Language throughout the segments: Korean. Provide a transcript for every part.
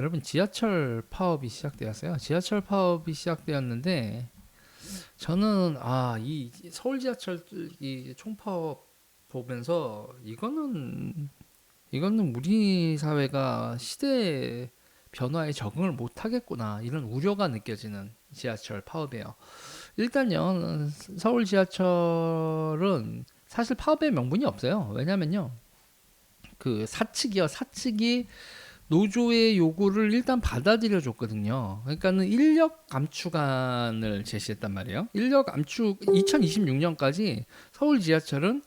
여러분 지하철 파업이 시작되었어요. 지하철 파업이 시작되었는데 저는 이 서울 지하철 이 총파업 보면서 이거는 우리 사회가 시대 변화에 적응을 못 하겠구나 이런 우려가 느껴지는 지하철 파업이에요. 일단요, 서울 지하철은 사실 파업의 명분이 없어요. 왜냐면요, 그 사측이 노조의 요구를 일단 받아들여 줬거든요. 그러니까는 인력 감축안을 제시했단 말이에요. 인력 감축 2026년까지 서울 지하철은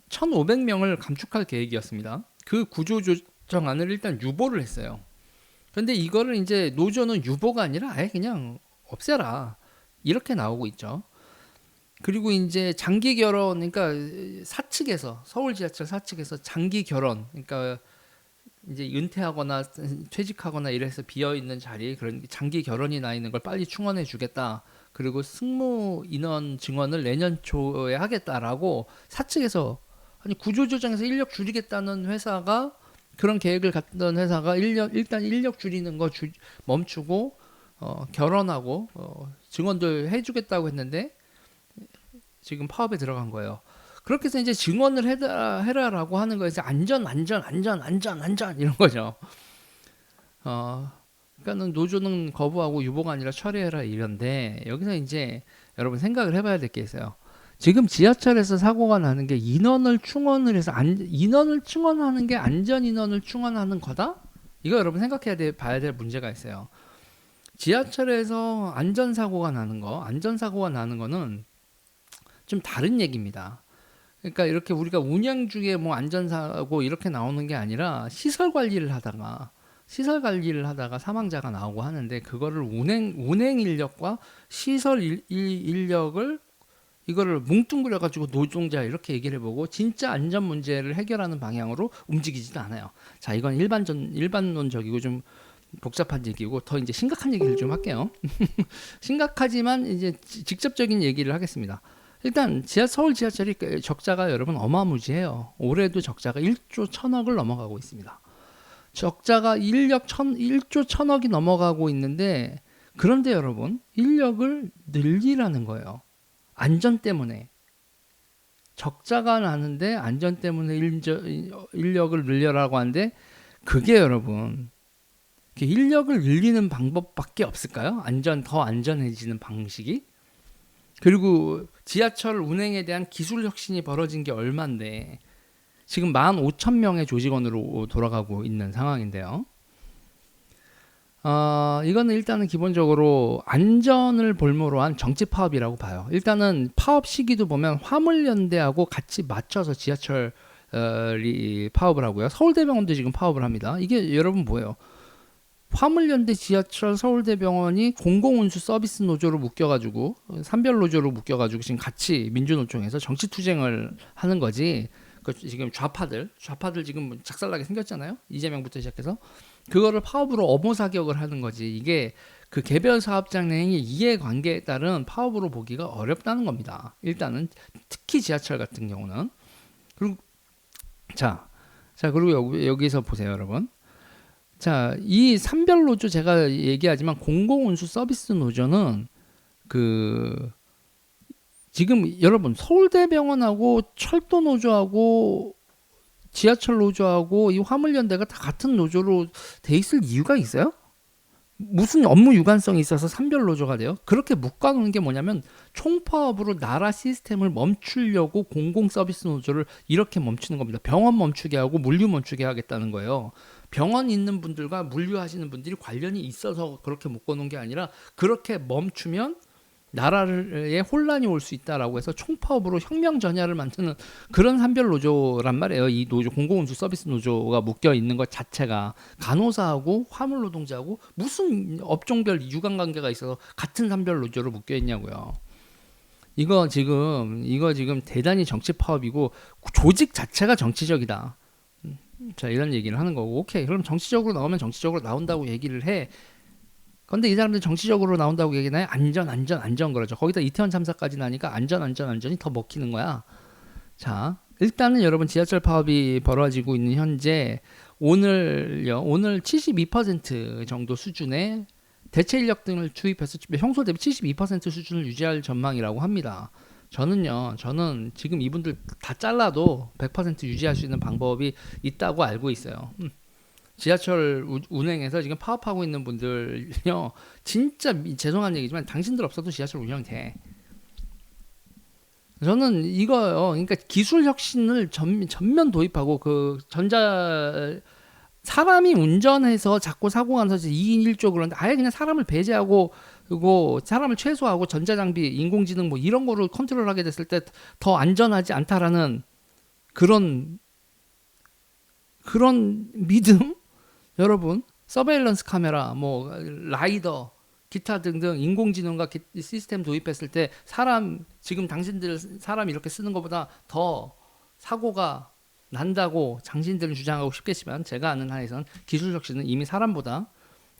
1,500명을 감축할 계획이었습니다. 그 구조조정안을 일단 유보를 했어요. 그런데 이거를 이제 노조는 유보가 아니라 아예 그냥 없애라 이렇게 나오고 있죠. 그리고 이제 장기 결혼, 그러니까 사측에서 서울 지하철 사측에서 장기 결혼, 그러니까 이제 은퇴하거나 퇴직하거나 이래서 비어 있는 자리에 그런 장기 결혼이 나 있는 걸 빨리 충원해 주겠다. 그리고 승무 인원 증원을 내년 초에 하겠다라고 사측에서 아니 구조조정에서 인력 줄이겠다는 회사가 그런 계획을 갖던 회사가 일단 인력 줄이는 거 멈추고 결혼하고 증원도 해주겠다고 했는데 지금 파업에 들어간 거예요. 그렇게 해서 이제 증언을 해라라고 하는 거에서 안전 이런 거죠. 그러니까는 노조는 거부하고 유보가 아니라 처리해라 이런데 여기서 이제 여러분 생각을 해봐야 될 게 있어요. 지금 지하철에서 사고가 나는 게 인원을 충원을 해서 인원을 충원하는 게 안전 인원을 충원하는 거다? 이거 여러분 봐야 될 문제가 있어요. 지하철에서 안전사고가 나는 거는 좀 다른 얘기입니다. 그러니까 이렇게 우리가 운영 중에 뭐 안전사고 이렇게 나오는 게 아니라 시설 관리를 하다가 사망자가 나오고 하는데 그거를 운행 인력과 시설 인력을 이거를 뭉뚱그려 가지고 노동자 이렇게 얘기를 해보고 진짜 안전 문제를 해결하는 방향으로 움직이지도 않아요. 자, 이건 일반론적이고 좀 복잡한 얘기고 더 이제 심각한 얘기를 좀 할게요. 심각하지만 이제 직접적인 얘기를 하겠습니다. 일단 서울 지하철이 적자가 여러분 어마무지해요. 올해도 적자가 1조 1천억을 넘어가고 있습니다. 적자가 1조 1천억이 넘어가고 있는데 그런데 여러분 인력을 늘리라는 거예요. 안전 때문에. 적자가 나는데 안전 때문에 인력을 늘려라고 하는데 그게 여러분 인력을 늘리는 방법밖에 없을까요? 더 안전해지는 방식이? 그리고 지하철 운행에 대한 기술 혁신이 벌어진 게 얼만데 지금 15,000명의 조직원으로 돌아가고 있는 상황인데요. 이거는 일단은 기본적으로 안전을 볼모로 한 정치 파업이라고 봐요. 일단은 파업 시기도 보면 화물연대하고 같이 맞춰서 지하철 파업을 하고요. 서울대병원도 지금 파업을 합니다. 이게 여러분 뭐예요? 화물연대 지하철 서울대병원이 공공운수 서비스 노조로 묶여가지고 산별 노조로 묶여가지고 지금 같이 민주노총에서 정치투쟁을 하는 거지. 지금 좌파들 지금 작살나게 생겼잖아요. 이재명부터 시작해서 그거를 파업으로 업무 사격을 하는 거지. 이게 그 개별 사업장 내의 이해관계에 따른 파업으로 보기가 어렵다는 겁니다. 일단은 특히 지하철 같은 경우는 그리고 자 그리고 여기서 보세요, 여러분. 자, 이 산별 노조 제가 얘기하지만 공공운수 서비스 노조는 지금 여러분 서울대병원하고 철도 노조하고 지하철 노조하고 이 화물연대가 다 같은 노조로 돼 있을 이유가 있어요? 무슨 업무 유관성이 있어서 산별 노조가 돼요? 그렇게 묶어놓은 게 뭐냐면 총파업으로 나라 시스템을 멈추려고 공공 서비스 노조를 이렇게 멈추는 겁니다. 병원 멈추게 하고 물류 멈추게 하겠다는 거예요. 병원 있는 분들과 물류하시는 분들이 관련이 있어서 그렇게 묶어놓은 게 아니라 그렇게 멈추면 나라에 혼란이 올 수 있다라고 해서 총파업으로 혁명 전야를 만드는 그런 산별 노조란 말이에요. 이 노조 공공운수 서비스 노조가 묶여 있는 것 자체가 간호사하고 화물 노동자하고 무슨 업종별 유관관계가 있어서 같은 산별 노조로 묶여 있냐고요. 이거 지금 대단히 정치 파업이고 조직 자체가 정치적이다. 자, 이런 얘기를 하는 거고, 오케이, 그럼 정치적으로 나오면 정치적으로 나온다고 얘기를 해. 근데 이 사람들이 정치적으로 나온다고 얘기나요? 안전 그러죠. 거기다 이태원 참사까지 나니까 안전이 더 먹히는 거야. 자, 일단은 여러분 지하철 파업이 벌어지고 있는 현재 오늘 72% 정도 수준의 대체 인력 등을 투입해서 평소 대비 72% 수준을 유지할 전망이라고 합니다. 저는 지금 이분들 다 잘라도 100% 유지할 수 있는 방법이 있다고 알고 있어요. 지하철 운행에서 지금 파업하고 있는 분들요, 진짜 죄송한 얘기지만 당신들 없어도 지하철 운영이 돼. 저는 이거요, 그러니까 기술 혁신을 전면 도입하고 사람이 운전해서 자꾸 사고가 나서 2인 1조 그런데 아예 그냥 사람을 배제하고 그리고 사람을 최소화하고 전자장비, 인공지능 뭐 이런 거로 컨트롤하게 됐을 때 더 안전하지 않다라는 그런 믿음? 여러분, 서베일런스 카메라, 뭐 라이더, 기타 등등 인공지능과 시스템 도입했을 때 지금 당신들 사람 이렇게 쓰는 것보다 더 사고가 난다고 당신들은 주장하고 싶겠지만 제가 아는 한에선 기술 혁신은 이미 사람보다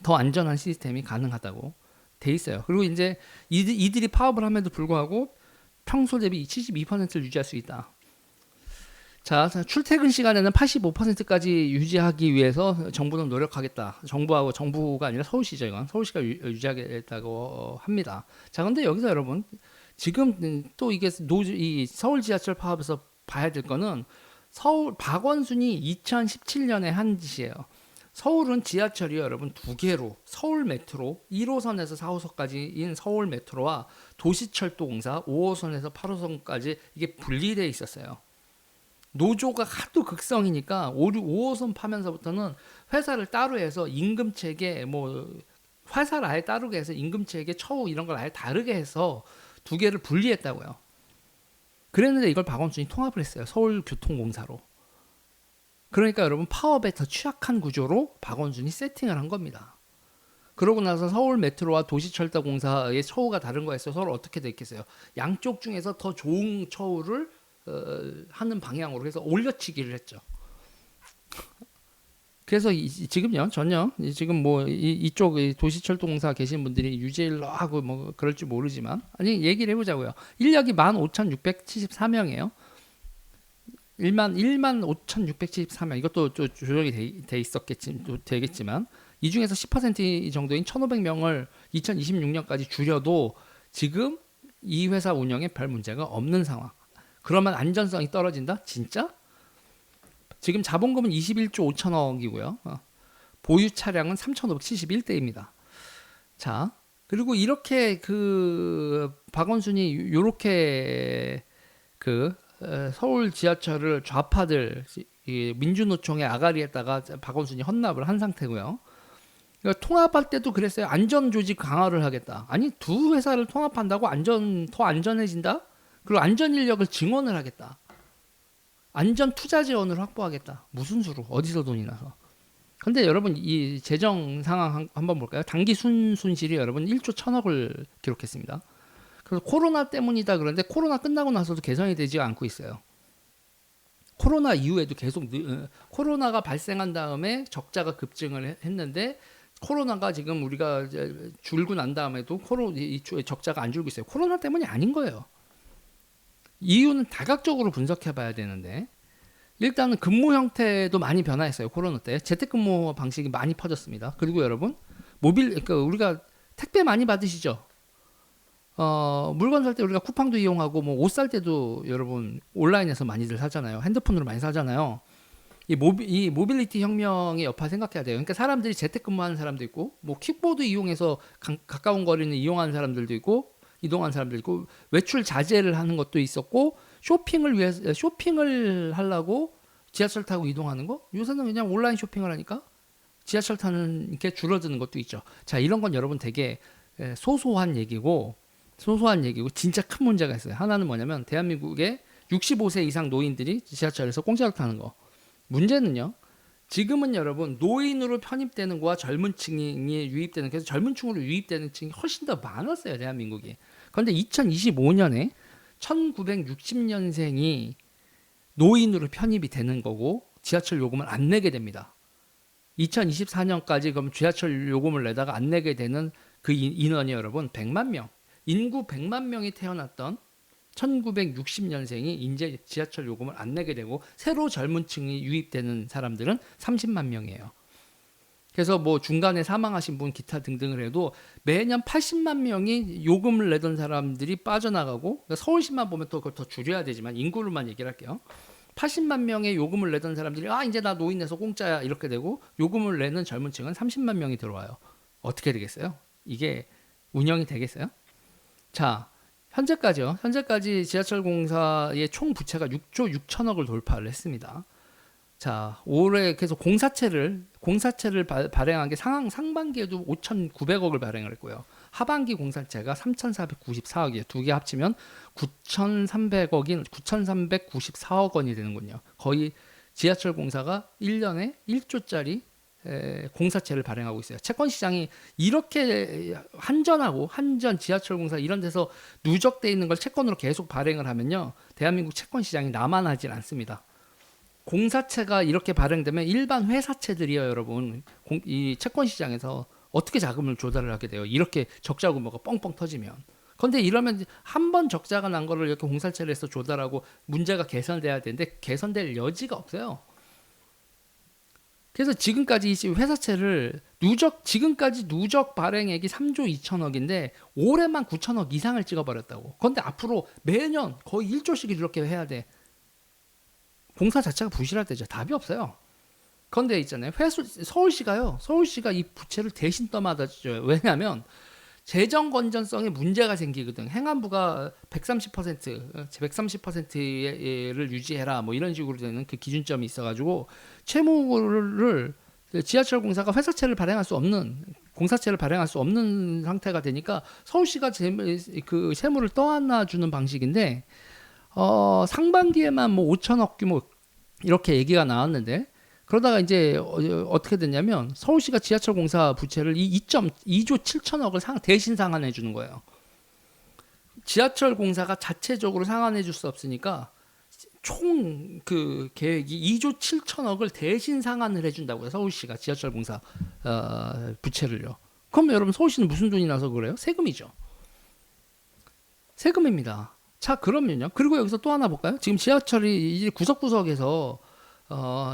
더 안전한 시스템이 가능하다고 돼 있어요. 그리고 이제 이들이 파업을 함에도 불구하고 평소 대비 72%를 유지할 수 있다. 자, 출퇴근 시간에는 85%까지 유지하기 위해서 정부는 노력하겠다. 정부가 아니라 서울시죠, 이건. 서울시가 유지하겠다고 합니다. 자, 근데 여기서 여러분, 지금 또 이 서울 지하철 파업에서 봐야 될 거는 박원순이 2017년에 한 짓이에요. 서울은 지하철이 여러분 두 개로 서울 메트로 1호선에서 4호선까지인 서울 메트로와 도시철도공사 5호선에서 8호선까지 이게 분리되어 있었어요. 노조가 하도 극성이니까 5호선 파면서부터는 회사를 따로 해서 임금체계 회사를 아예 따르게 해서 임금체계 처우 이런 걸 아예 다르게 해서 두 개를 분리했다고요. 그랬는데 이걸 박원순이 통합을 했어요. 서울교통공사로. 그러니까 여러분 파업에 더 취약한 구조로 박원순이 세팅을 한 겁니다. 그러고 나서 서울 메트로와 도시철도공사의 처우가 다른 거에서 서로 어떻게 됐겠어요? 양쪽 중에서 더 좋은 처우를 하는 방향으로 해서 올려치기를 했죠. 그래서 지금요, 지금 이쪽 도시철도공사 계신 분들이 유재일로 하고 뭐 그럴지 모르지만, 아니, 얘기를 해보자고요. 인력이 15,674명이에요. 15,674명. 이것도 조정이 되겠지만, 이 중에서 10% 정도인 1,500명을 2026년까지 줄여도 지금 이 회사 운영에 별 문제가 없는 상황. 그러면 안전성이 떨어진다? 진짜? 지금 자본금은 21조 5천억이고요. 보유 차량은 3,571대입니다. 자, 그리고 이렇게 박원순이 이렇게 서울 지하철을 좌파들 민주노총의 아가리에다가 박원순이 헌납을 한 상태고요. 그러니까 통합할 때도 그랬어요. 안전 조직 강화를 하겠다. 아니, 두 회사를 통합한다고 더 안전해진다? 그리고 안전 인력을 증원을 하겠다. 안전 투자 지원을 확보하겠다. 무슨 수로? 어디서 돈이 나서? 근데 여러분 이 재정 상황 한번 볼까요? 단기 순실이 여러분 1조 1천억을 기록했습니다. 그래서 코로나 때문이다 그런데 코로나 끝나고 나서도 개선이 되지 않고 있어요. 코로나 이후에도 계속 코로나가 발생한 다음에 적자가 급증을 했는데 코로나가 지금 우리가 줄고 난 다음에도 적자가 안 줄고 있어요. 코로나 때문이 아닌 거예요. 이유는 다각적으로 분석해 봐야 되는데 일단은 근무 형태도 많이 변화했어요. 코로나 때 재택근무 방식이 많이 퍼졌습니다. 그리고 여러분 그러니까 우리가 택배 많이 받으시죠? 물건 살 때 우리가 쿠팡도 이용하고 뭐 옷 살 때도 여러분 온라인에서 많이들 사잖아요. 핸드폰으로 많이 사잖아요. 이 모빌리티 혁명의 여파 생각해야 돼요. 그러니까 사람들이 재택근무하는 사람도 있고 뭐 킥보드 이용해서 가까운 거리는 이용하는 사람들도 있고 이동하는 사람들 있고 외출 자제를 하는 것도 있었고 쇼핑을 하려고 지하철 타고 이동하는 거 요새는 그냥 온라인 쇼핑을 하니까 지하철 타는 게 줄어드는 것도 있죠. 자, 이런 건 여러분 되게 소소한 얘기고 진짜 큰 문제가 있어요. 하나는 뭐냐면 대한민국의 65세 이상 노인들이 지하철에서 공짜로 타는 거. 문제는요. 지금은 여러분 노인으로 편입되는 거와 젊은 층이 유입되는 그래서 젊은 층으로 유입되는 층이 훨씬 더 많았어요. 대한민국이. 그런데 2025년에 1960년생이 노인으로 편입이 되는 거고 지하철 요금을 안 내게 됩니다. 2024년까지 그럼 지하철 요금을 내다가 안 내게 되는 그 인원이 여러분 100만 명. 인구 100만 명이 태어났던 1960년생이 이제 지하철 요금을 안 내게 되고 새로 젊은 층이 유입되는 사람들은 30만 명이에요. 그래서 뭐 중간에 사망하신 분 기타 등등을 해도 매년 80만 명이 요금을 내던 사람들이 빠져나가고, 그러니까 서울시만 보면 또 그걸 더 줄여야 되지만 인구로만 얘기를 할게요. 80만 명의 요금을 내던 사람들이 이제 나 노인 내서 공짜야 이렇게 되고, 요금을 내는 젊은 층은 30만 명이 들어와요. 어떻게 되겠어요? 이게 운영이 되겠어요? 자, 현재까지요. 현재까지 지하철 공사의 총 부채가 6조 6천억을 돌파를 했습니다. 자, 올해 계속 공사채를 발행한 게 상반기에도 5,900억을 발행을 했고요. 하반기 공사채가 3,494억이에요. 두 개 합치면 9,300억인 9,394억 원이 되는군요. 거의 지하철 공사가 1년에 1조짜리 공사채를 발행하고 있어요. 채권 시장이 이렇게 한전, 지하철 공사 이런 데서 누적돼 있는 걸 채권으로 계속 발행을 하면요, 대한민국 채권 시장이 나만하질 않습니다. 공사채가 이렇게 발행되면 일반 회사채들이요, 여러분, 이 채권 시장에서 어떻게 자금을 조달을 하게 돼요? 이렇게 적자 규모가 뻥뻥 터지면. 그런데 이러면 한 번 적자가 난 거를 이렇게 공사채를 해서 조달하고 문제가 개선돼야 되는데 개선될 여지가 없어요. 그래서 지금까지 이 회사채를 지금까지 누적 발행액이 3조 2천억인데 올해만 9천억 이상을 찍어버렸다고. 그런데 앞으로 매년 거의 1조씩 이렇게 해야 돼. 공사 자체가 부실할 때죠. 답이 없어요. 그런데 있잖아요. 서울시가 이 부채를 대신 떠맡아줘요. 왜냐하면 재정 건전성에 문제가 생기거든. 행안부가 130%를 유지해라 뭐 이런 식으로 되는 그 기준점이 있어가지고 채무를 지하철 공사가 공사채를 발행할 수 없는 상태가 되니까 서울시가 그 채무를 떠안아주는 방식인데, 상반기에만 뭐 5천억 규모 이렇게 얘기가 나왔는데, 그러다가 이제 어떻게 됐냐면 서울시가 지하철 공사 부채를 2조 7천억을 대신 상환해 주는 거예요. 지하철 공사가 자체적으로 상환해 줄 수 없으니까 총 그 계획이 2조 7천억을 대신 상환을 해준다고요. 서울시가 지하철 공사 부채를요. 그럼 여러분, 서울시는 무슨 돈이 나서 그래요? 세금이죠. 세금입니다. 자, 그러면요. 그리고 여기서 또 하나 볼까요? 지금 지하철이 이제 구석구석에서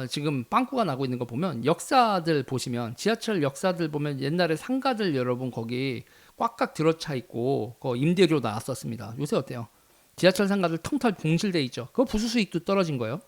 지금 빵꾸가 나고 있는 거 보면, 역사들 보시면, 지하철 역사들 보면 옛날에 상가들 여러분 거기 꽉꽉 들어차 있고 임대료 나왔었습니다. 요새 어때요? 지하철 상가들 텅텅 공실돼 있죠. 그거 부수 수익도 떨어진 거예요.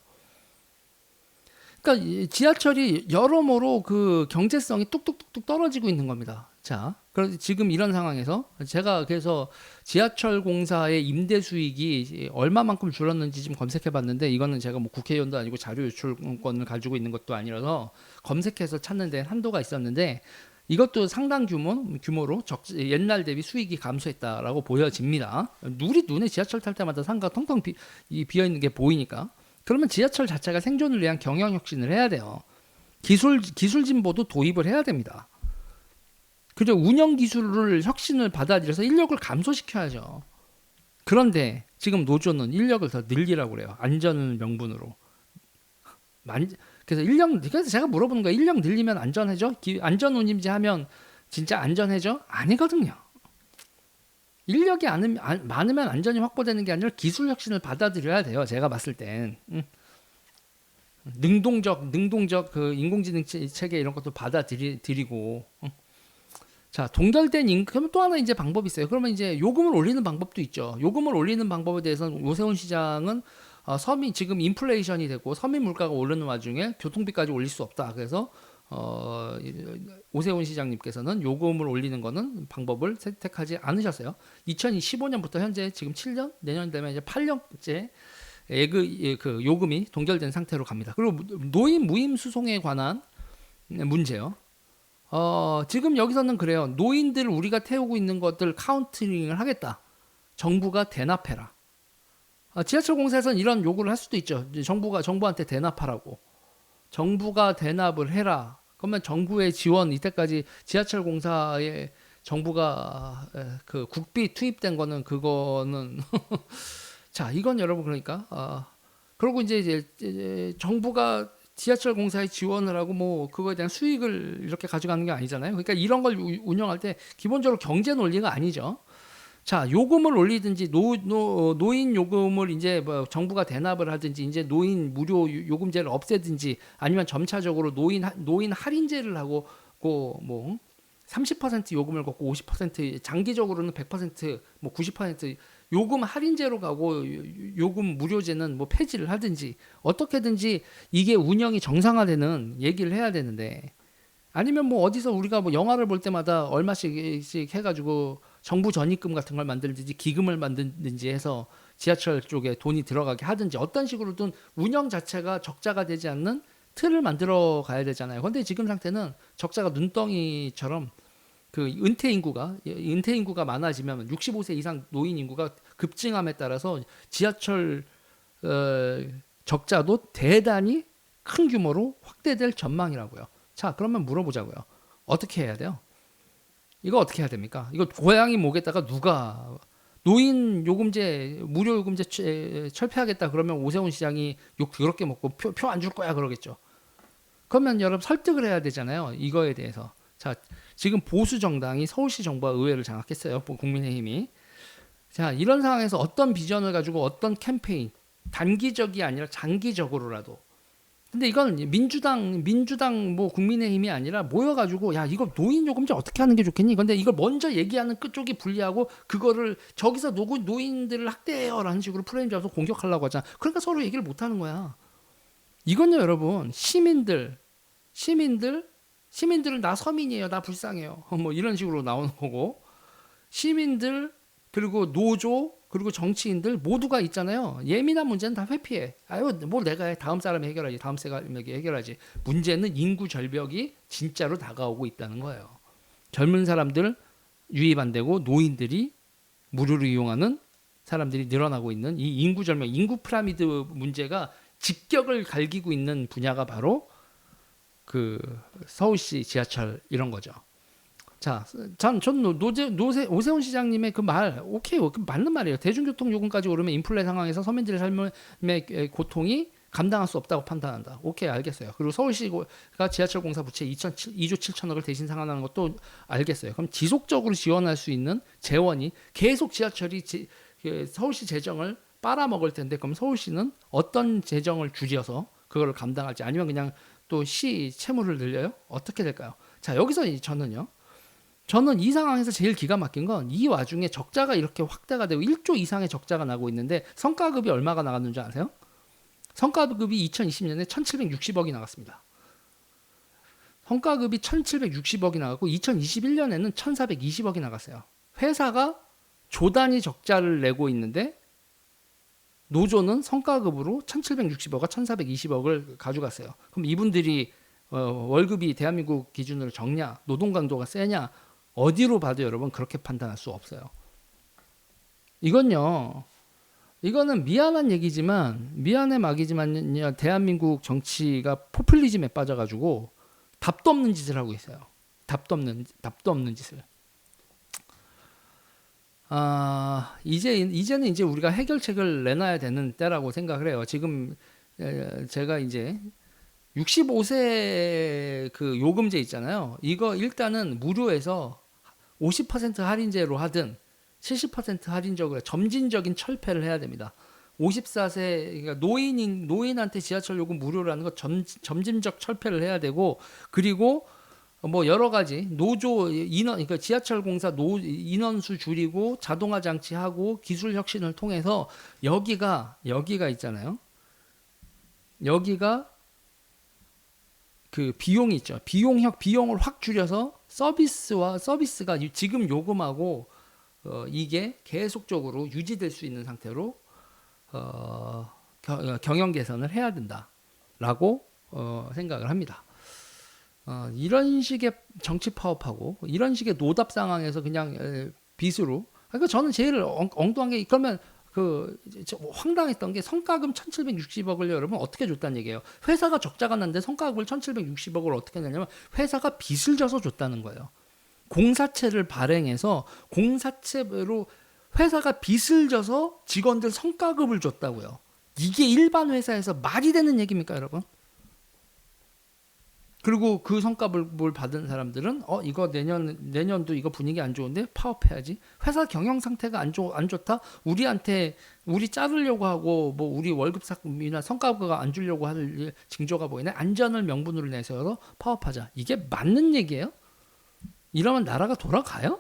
그러니까 이 지하철이 여러모로 그 경제성이 뚝뚝뚝뚝 떨어지고 있는 겁니다. 자, 그래서 지금 이런 상황에서 제가 그래서 지하철 공사의 임대 수익이 얼마만큼 줄었는지 좀 검색해 봤는데, 이거는 제가 뭐 국회의원도 아니고 자료 유출권을 가지고 있는 것도 아니라서 검색해서 찾는 데 한도가 있었는데, 이것도 상당 규모로 옛날 대비 수익이 감소했다라고 보여집니다. 눈에 지하철 탈 때마다 상가 텅텅 비어 있는 게 보이니까. 그러면 지하철 자체가 생존을 위한 경영 혁신을 해야 돼요. 기술 진보도 도입을 해야 됩니다. 그죠? 운영 기술을 혁신을 받아들여서 인력을 감소시켜야죠. 그런데 지금 노조는 인력을 더 늘리라고 그래요. 안전을 명분으로. 그래서 제가 물어보는 거예요. 인력 늘리면 안전해져? 안전 운임제 하면 진짜 안전해져? 아니거든요. 인력이 많으면 안전이 확보되는 게 아니라 기술 혁신을 받아들여야 돼요. 제가 봤을 땐. 능동적 그 인공지능 체계 이런 것도 받아들이고. 자, 그러면 또 하나 이제 방법이 있어요. 그러면 이제 요금을 올리는 방법도 있죠. 요금을 올리는 방법에 대해서는 오세훈 시장은 지금 인플레이션이 되고 서민 물가가 오르는 와중에 교통비까지 올릴 수 없다. 그래서 오세훈 시장님께서는 요금을 올리는 거는 방법을 선택하지 않으셨어요. 2015년부터 현재 지금 7년, 내년 되면 이제 8년째 그 요금이 동결된 상태로 갑니다. 그리고 노인 무임 수송에 관한 문제요. 지금 여기서는 그래요. 노인들 우리가 태우고 있는 것들 카운트링을 하겠다. 정부가 대납해라. 지하철 공사에서는 이런 요구를 할 수도 있죠. 정부한테 대납하라고. 정부가 대납을 해라. 그러면 정부의 지원, 이때까지 지하철 공사에 정부가 그 국비 투입된 거는 그거는 자, 이건 여러분 그러니까 그리고 이제 정부가 지하철 공사에 지원을 하고 뭐 그거에 대한 수익을 이렇게 가져가는 게 아니잖아요. 그러니까 이런 걸 운영할 때 기본적으로 경제 논리가 아니죠. 자, 요금을 올리든지 노인 요금을 이제 뭐 정부가 대납을 하든지 이제 노인 무료 요금제를 없애든지 아니면 점차적으로 노인 할인제를 하고 뭐 30% 요금을 걷고 50% 장기적으로는 100%뭐 90% 요금 할인제로 가고 요금 무료제는 뭐 폐지를 하든지 어떻게든지 이게 운영이 정상화되는 얘기를 해야 되는데 아니면 뭐 어디서 우리가 뭐 영화를 볼 때마다 얼마씩 해가지고 정부 전입금 같은 걸 만들든지 기금을 만들든지 해서 지하철 쪽에 돈이 들어가게 하든지 어떤 식으로든 운영 자체가 적자가 되지 않는 틀을 만들어 가야 되잖아요. 근데 지금 상태는 적자가 눈덩이처럼 그 은퇴 인구가 많아지면 65세 이상 노인 인구가 급증함에 따라서 지하철 적자도 대단히 큰 규모로 확대될 전망이라고요. 자, 그러면 물어보자고요. 어떻게 해야 돼요? 이거 어떻게 해야 됩니까? 이거 고양이 목에다가 누가 노인 요금제 무료 요금제 철폐하겠다 그러면 오세훈 시장이 욕 더럽게 먹고 표 안 줄 거야 그러겠죠. 그러면 여러분 설득을 해야 되잖아요. 이거에 대해서. 자, 지금 보수 정당이 서울시 정부와 의회를 장악했어요. 국민의힘이. 자, 이런 상황에서 어떤 비전을 가지고 어떤 캠페인 단기적이 아니라 장기적으로라도 근데 이건 민주당 뭐 국민의힘이 아니라 모여가지고 야 이거 노인 요금제 어떻게 하는 게 좋겠니? 근데 이걸 먼저 얘기하는 끝쪽이 불리하고 그거를 저기서 노인들을 학대해요라는 식으로 프레임 잡아서 공격하려고 하잖아. 그러니까 서로 얘기를 못 하는 거야. 이건요 여러분 시민들은 나 서민이에요, 나 불쌍해요. 뭐 이런 식으로 나오는 거고 시민들 그리고 노조 그리고 정치인들 모두가 있잖아요. 예민한 문제는 다 회피해. 아유, 뭐 내가 해. 다음 사람이 해결하지. 다음 사람이 해결하지. 문제는 인구 절벽이 진짜로 다가오고 있다는 거예요. 젊은 사람들 유입 안 되고 노인들이 무료로 이용하는 사람들이 늘어나고 있는 이 인구 절벽, 인구 피라미드 문제가 직격을 갈기고 있는 분야가 바로 그 서울시 지하철 이런 거죠. 자, 전 오세훈 시장님의 그 말, 오케이, 그 맞는 말이에요. 대중교통 요금까지 오르면 인플레 상황에서 서민들의 삶의 고통이 감당할 수 없다고 판단한다. 오케이, 알겠어요. 그리고 서울시가 지하철 공사 부채 2조 7천억을 대신 상환하는 것도 알겠어요. 그럼 지속적으로 지원할 수 있는 재원이 계속 지하철이 서울시 재정을 빨아먹을 텐데, 그럼 서울시는 어떤 재정을 줄여서 그걸 감당할지 아니면 그냥 또 시 채무를 늘려요? 어떻게 될까요? 자, 여기서 저는 이 상황에서 제일 기가 막힌 건 이 와중에 적자가 이렇게 확대가 되고 1조 이상의 적자가 나고 있는데 성과급이 얼마가 나갔는 줄 아세요? 성과급이 2020년에 1760억이 나갔습니다. 성과급이 1760억이 나갔고 2021년에는 1420억이 나갔어요. 회사가 조단위 적자를 내고 있는데 노조는 성과급으로 1760억과 1420억을 가져갔어요. 그럼 이분들이 월급이 대한민국 기준으로 적냐, 노동 강도가 세냐, 어디로 봐도 여러분 그렇게 판단할 수 없어요. 이거는 미안한 얘기지만 미안해 막이지만 대한민국 정치가 포퓰리즘에 빠져가지고 답도 없는 짓을 하고 있어요. 답도 없는 짓을. 이제는 이제 우리가 해결책을 내놔야 되는 때라고 생각을 해요. 지금 제가 이제 65세 그 요금제 있잖아요. 이거 일단은 무료에서 50% 할인제로 하든 70% 할인적으로 점진적인 철폐를 해야 됩니다. 54세 그러니까 노인한테 지하철 요금 무료라는 거 점진적 철폐를 해야 되고 그리고 뭐 여러 가지 노조 인원 그러니까 지하철 공사 인원수 줄이고 자동화 장치하고 기술 혁신을 통해서 여기가 있잖아요. 여기가 그 비용이 있죠. 비용을 확 줄여서 서비스가 지금 요금하고 이게 계속적으로 유지될 수 있는 상태로 경영 개선을 해야 된다라고 생각을 합니다. 이런 식의 정치 파업하고 이런 식의 노답 상황에서 그냥 빚으로 그러니까 저는 제일 엉뚱한 게 그러면 황당했던 게 성과금 1760억을 여러분 어떻게 줬다는 얘기예요. 회사가 적자가 났는데 성과급을 1760억을 어떻게 냈냐면 회사가 빚을 져서 줬다는 거예요. 공사채를 발행해서 공사채로 회사가 빚을 져서 직원들 성과급을 줬다고요. 이게 일반 회사에서 말이 되는 얘기입니까 여러분? 그리고 그 성과급을 받은 사람들은 이거 내년도 이거 분위기 안 좋은데 파업해야지. 회사 경영 상태가 안 좋다. 우리 자르려고 하고 뭐 우리 월급이나 성과급을 안 주려고 할 징조가 보이네. 안전을 명분으로 내세워서 파업하자. 이게 맞는 얘기예요? 이러면 나라가 돌아가요?